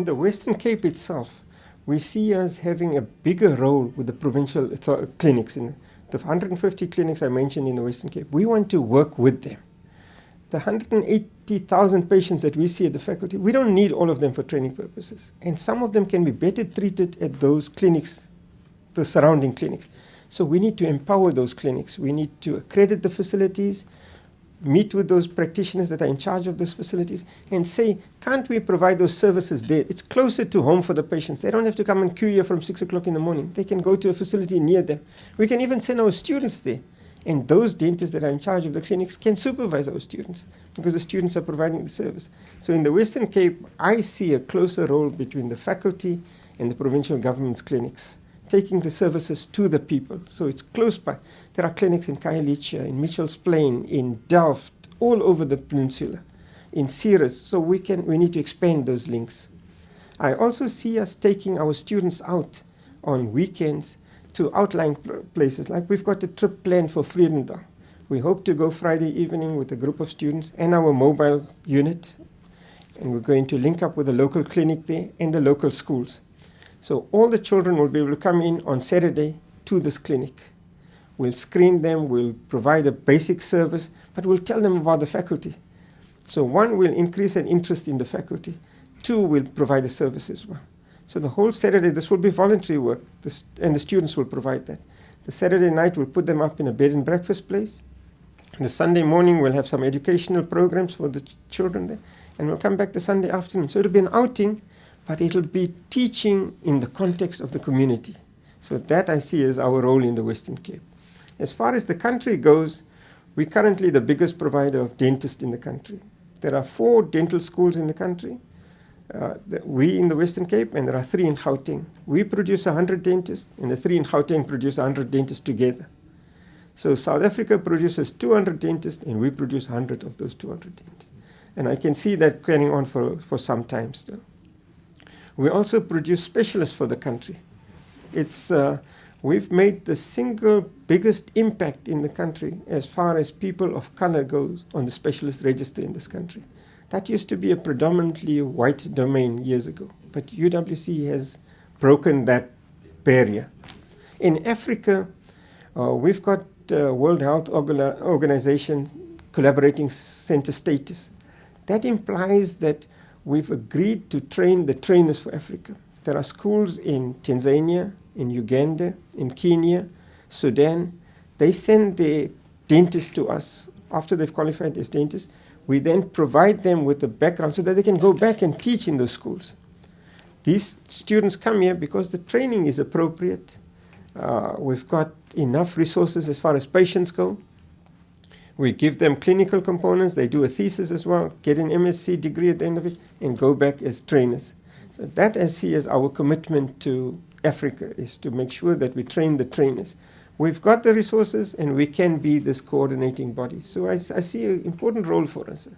In the Western Cape itself, we see us having a bigger role with the provincial clinics. In the 150 clinics I mentioned in the Western Cape, we want to work with them. The 180,000 patients that we see at the faculty, we don't need all of them for training purposes. And some of them can be better treated at those clinics, the surrounding clinics. So we need to empower those clinics. We need to accredit the facilities, meet with those practitioners that are in charge of those facilities and say, can't we provide those services there? It's closer to home for the patients. They don't have to come and queue here from 6 o'clock in the morning. They can go to a facility near them. We can even send our students there. And those dentists that are in charge of the clinics can supervise our students because the students are providing the service. So in the Western Cape, I see a closer role between the faculty and the provincial government's clinics, taking the services to the people. So it's close by. There are clinics in Khayelitsha, in Mitchell's Plain, in Delft, all over the peninsula, in Ceres. So we need to expand those links. I also see us taking our students out on weekends to outlying places. Like we've got a trip planned for Vredendal. We hope to go Friday evening with a group of students and our mobile unit. And we're going to link up with a local clinic there and the local schools. So all the children will be able to come in on Saturday to this clinic. We'll screen them, we'll provide a basic service, but we'll tell them about the faculty. So one, will increase an interest in the faculty. Two, we'll provide a service as well. So the whole Saturday, this will be voluntary work, and the students will provide that. The Saturday night, we'll put them up in a bed and breakfast place. And the Sunday morning, we'll have some educational programs for the children there. And we'll come back the Sunday afternoon. So it'll be an outing, but it'll be teaching in the context of the community. So that I see as our role in the Western Cape. As far as the country goes, we're currently the biggest provider of dentists in the country. There are 4 dental schools in the country. We in the Western Cape, and there are 3 in Gauteng. We produce 100 dentists, and the 3 in Gauteng produce 100 dentists together. So South Africa produces 200 dentists, and we produce 100 of those 200 dentists. And I can see that carrying on for some time still. We also produce specialists for the country. We've made the single biggest impact in the country as far as people of color goes on the specialist register in this country. That used to be a predominantly white domain years ago, but UWC has broken that barrier. In Africa, we've got World Health Organization collaborating center status. That implies that we've agreed to train the trainers for Africa. There are schools in Tanzania, in Uganda, in Kenya, Sudan. They send their dentists to us after they've qualified as dentists. We then provide them with the background so that they can go back and teach in those schools. These students come here because the training is appropriate. We've got enough resources as far as patients go. We give them clinical components. They do a thesis as well, get an MSc degree at the end of it, and go back as trainers. So that I see as our commitment to Africa, is to make sure that we train the trainers. We've got the resources, and we can be this coordinating body. So I see an important role for us.